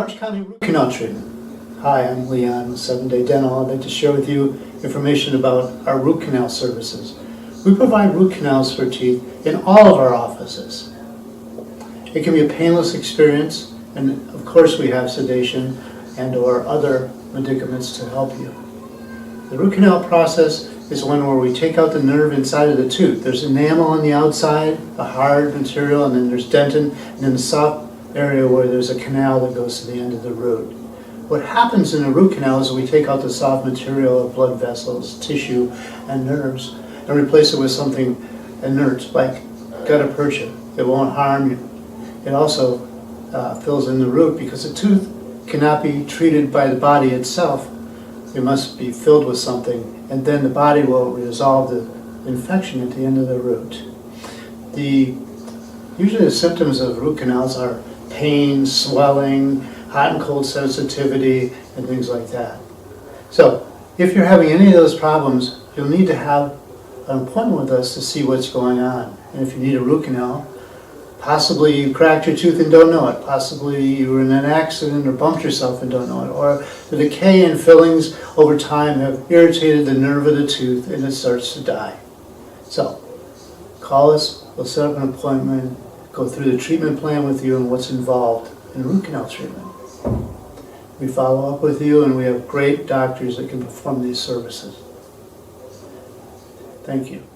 Orange County Root Canal Treatment. Hi, I'm Leon with 7 Day Dental. I'd like to share with you information about our root canal services. We provide root canals for teeth in all of our offices. It can be a painless experience, and of course we have sedation and or other medicaments to help you. The root canal process is one where we take out the nerve inside of the tooth. There's enamel on the outside, a hard material, and then there's dentin, and then the soft area where there's a canal that goes to the end of the root. What happens in a root canal is we take out the soft material of blood vessels, tissue, and nerves and replace it with something inert like gutta percha. It won't harm you. It also fills in the root because the tooth cannot be treated by the body itself. It must be filled with something, and then the body will resolve the infection at the end of the root. Usually the symptoms of root canals are pain, swelling, hot and cold sensitivity, and things like that. So if you're having any of those problems, you'll need to have an appointment with us to see what's going on. And if you need a root canal, possibly you cracked your tooth and don't know it. Possibly you were in an accident or bumped yourself and don't know it. Or the decay and fillings over time have irritated the nerve of the tooth and it starts to die. So call us, we'll set up an appointment, go through the treatment plan with you and what's involved in root canal treatment. We follow up with you and we have great doctors that can perform these services. Thank you.